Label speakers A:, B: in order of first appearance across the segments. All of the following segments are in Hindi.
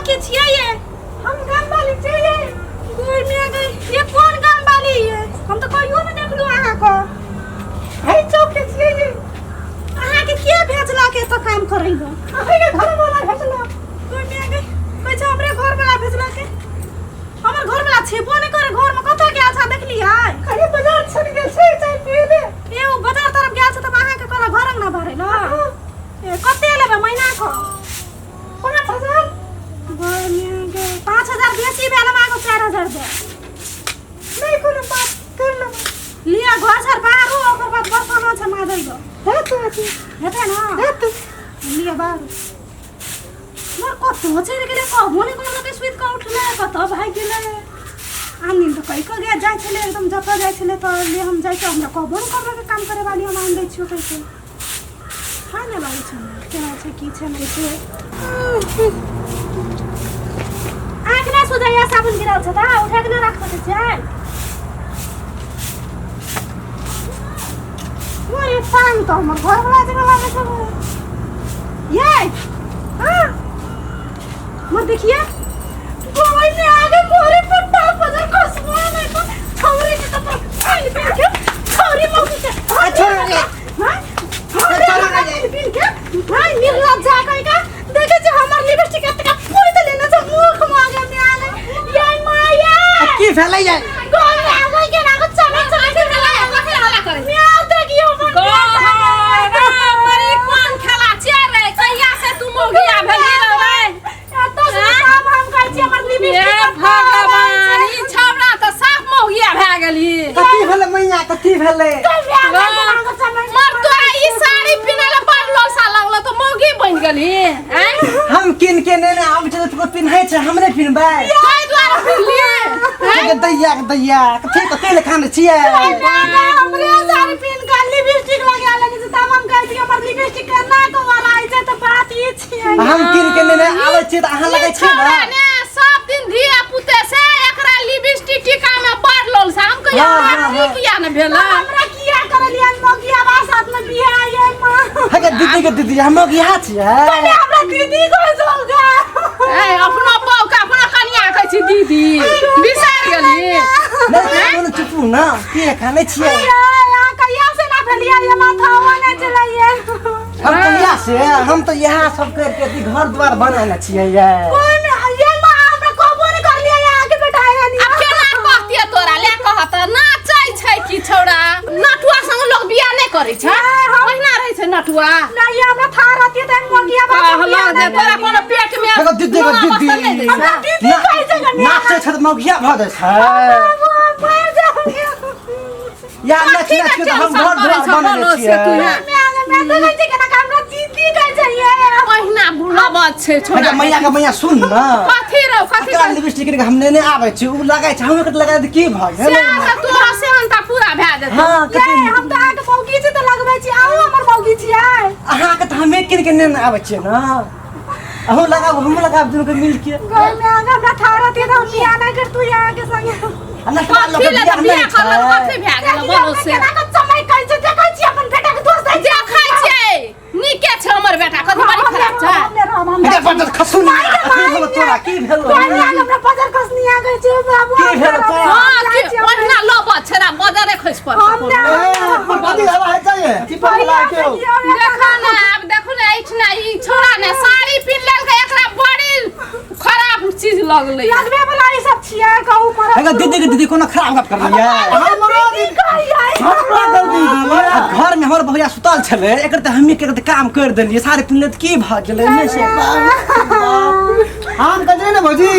A: के छिए ये हम गांव वाली छिए दूर में आ गई ये कौन गांव वाली है हम तो कहियो नहीं देखलू आहा को है चौक के छिए ये आहा के के भेजला के तो काम करई हो अबे के घर वाला भेजला दूर में आ गई कोई छ हमरे घर वाला भेजला के हमर घर वाला छेबो नहीं करे घर में कथा के अच्छा देख लिया खाली बाजार छोड़ के से चाय पिए दे ए वो बाजार तरफ गेल छ त आहा के करा घर ना भरे ना ए कते लेबे महीना को 5000 5,000 बेसी भेल मागो 4,000 दे नहीं कोनो बात कर लो लिया घर सर बाहर ओकर बाद बर्तन छ मा देबो हेते ना हेते लिया बाहर मोर कतो छै रे के कहबो नहीं कोनो के स्वीट का उठले कतो भाई गेले आनी तो कई को गया जाय छले एकदम जता जाय छले तो ले हम जाय के हमरा कहबो करबे के काम करे वाली हम आन दै छियो कैसे खाने वाली छ केना छै की छै नहीं छै आँखना सुधाया साबुन गिराल छ त उठा के राख्छ त छै मोरे पान त हमर घर वाला जगह लागे छ ये हां मत देखिए गोई में आगे मोरे पट्टा पजर कसवा नहीं तो छौरी के तो पानी पे के छौरी मौकी के छोड़ रे हां छोड़ रे पिन के हां निर्लज जा का देखे छ हमर लिपस्टिक एतका फोड़ दे लेना छ मुख मागे में आले ये माया
B: की भेलै ये
A: गोई में आगे के ना चले चले के हला करे मैं देखियो मन मरी कौन खेला छे रे कहिया से तू मोगिया भेली रे तो काम हम कहै छी हमर लिपस्टिक भगवान ई छौरा त साफ मोगिया भए गेली
B: कथी भेलै मैया कथी भेलै
A: मर तोरा ई साड़ी पिनले बड़ लोसा लगलो तो मोगी बन गेली हैं
B: हम किन के ने आब छ तो पिन्है छै हमरे पिनबै
A: कई द्वारा पिनलिए
B: के दैया कथी कथी लेखान छियै
A: हमरे साड़ी पिन के लिपस्टिक लगा लगी त हम कहै छी हमर लिपस्टिक ना को वाला आइ छै त बात ई छियै
B: हम किन के ने आबै छी त अहाँ लगै छै ना
A: सब दिन धिया पुते से एकरा लिपस्टिक टिका में बड़ लोसा हम कहिया हमरा किया न भेल हमरा किया करलिया मोगिया बा साथ में बियाह ये मां
B: हगे दीदी हम किया छियै
A: पहले हमरा दीदी को जोगा ए अपना पाव का अपना कनिया कहै छी दीदी बिसर गेली
B: नहीं चुपू ना की खाने छियै
A: यार कहिया से ना भेलिया ये माथा होने चलाइए
B: हम कहिया से हम तो यहाँ सब करके घर द्वार बनाना छियै ये
A: कौन ये मां हमरा कहबो नहीं कर लिया ये आगे बैठाया नहीं अब केना कहतिए तोरा ले कहत नाचै छै की छौड़ा नटुआ संग लोग बियाह नहीं करै छै ओहिना रहै छै नटुआ नहीं हमरा था रहती त मोगिया बा हल्ला दे तोरा कोनो पेट में
B: एगो दीदी कहै छै नाचै छै त मोगिया भ जाइ छै यार नाच नाच के हम घर द्वार बनाने छियै
A: मैं तो कहै छै केना हमरा दीदी कहै छै ये ओहिना बुलावा छै छोड़ा
B: मैया सुन ना
A: कथी रौ कथी
B: का लिपस्टिक के हम ने आबै छै उ लगाय छै हम के लगाय की भ गेल
A: से तोरा से हनता पूरा भए जेतै
B: हां
A: कथी हम त आके मौगी छै त लगबै छी आउ हमर मौगी छियै
B: अहाँ के त हमे किन के ने आबै छै ना अहू लगाब हम लगाब दुनु के मिल के
A: घर में आगे हमरा थारा ते हम बियाह नहीं कर तू यहाँ के संगे
B: अन्ना का लोग बियाह
A: कर कथी भए गेल बोलो से केना के समय कहै छै देखै छी अपन बेटा के दोस्त है देखै छै नीके छै हमर बेटा कथी बड़ी खराब छै
B: हे बजर खसु नहीं तोरा की भेल
A: हमरा बजर खसनी आ गई छै बाबू
B: की भेल
A: हां ओहिना लब छरा बजरे खस पर
B: बड़ी हवा है चाहिए टिपा ला के
A: देखा ना अब देखो ना इतना ई छोरा ने साड़ी पिन लेल के एकरा बड़ी खराब चीज लगले लगबे वाला ई सब छियै कहू पर
B: हेगा दीदी कोनो खराब बात कर लिया
A: हमरो दीदी
B: घर में हमर भैया सुतल छले एकर त हमी के काम कर देलिए सारे पिनले त की भ गेलै ने से हम कजरे ने भौजी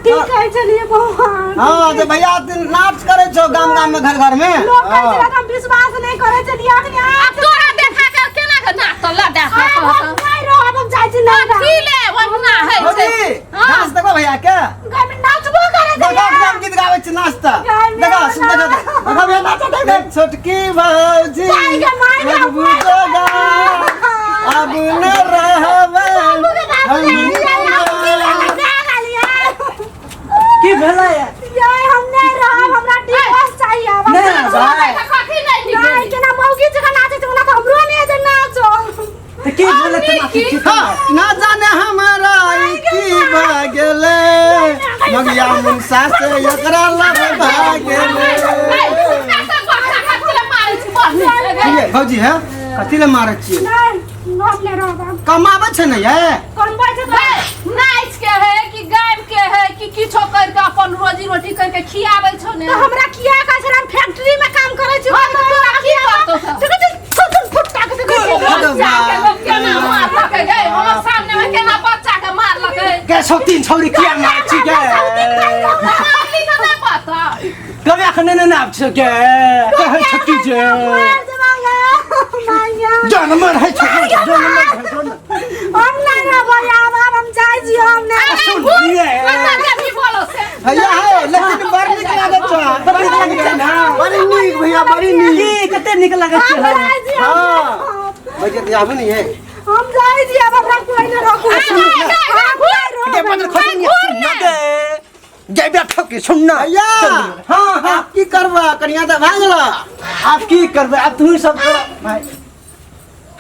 A: ठीक है चलिए भगवान
B: हां जे भैया नाच करे छो गाम में घर में
A: लोग कहै हम विश्वास नहीं करे चलिए अब तोरा देखा के केना के नाच तो ला देखा नहीं रो हम जाय छी नहीं की ले वहना है
B: भौजी नाच देखो भैया के
A: गाम में नाचबो करे
B: गाम गीत गावे छी नाचता देखो सुन देखो भैया नाच देख छोटकी भौजी अब न रह भेला है
A: ये हम नहीं रहा हमरा डिवोर्स चाहिए अब
B: नहीं भाई
C: कथी नहीं
A: नहीं के ना मौगी जगह नाचे तो ना तो हमरो नहीं जे नाचो
B: तो की बोले तुम की
D: ना जाने हमारा की भागले मगिया मुनसा से एकरा लग भागले भौजी है कथी ले मारै छी
A: नहीं हम नहीं रहा
D: कमाबै छै ने ये
A: कौन बात है
C: नाच के है कि गायब के है कि किछो कर के अपन रोजी रोटी करके खियाबै छौ ने
A: तो हमरा किया का छन फैक्ट्री में काम करे छी
C: हम तो की करतो
A: देखो फुटका के देखो
C: बच्चा के लोग केना मार लगे गए हमर सामने में केना बच्चा के मार लगे
B: के सब तीन छौरी किया मारै छी के
C: मारली तो नहीं पता
B: कबे अखने न नाप छ के कहै छकी जे जनमर है छकी जनमर
A: हम नहीं रहा अब हम जाय जी हम नहीं
B: सुन लिए
C: पता नहीं बोलो से
D: भैया है लेकिन बड़ नीक लागत छ
B: बड़ी निक लागै छै ना
D: बड़ी नीक भैया बड़ी नीक
B: की कते निक लागै छै
D: हां भैया तो आबे नहीं है
A: हम जाय जी अब हमरा कोई नहीं रखो
B: के बदल खसे नहीं ना दे जय बैठो के सुन ना
D: भैया हां हां की करबा कनिया त भागला
B: आप की करबे अब तू सब करो भाई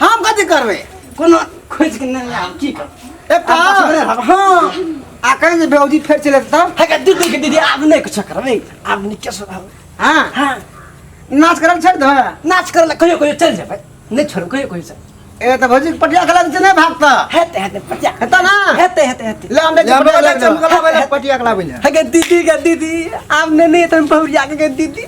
D: हम कथी करबे
B: कोनो खोज के नहीं आप की कर
D: एक काम हां आकर जे भौजी फेर चले त
B: है का दीदी के दीदी आप नहीं कुछ करबे आप नहीं कैसे
D: हां
B: हां
D: नाच करल छोड़ दे
B: नाच करला कहियो चल जा भाई नहीं छोड़ कहियो से
D: ए त भौजी पटिया खला से नहीं भागता
B: हेते पटिया
D: हेता ना
B: हेते
D: ले हम चमकला पटिया खला बोले
B: है का दीदी आपने नहीं तुम बहुरिया के दीदी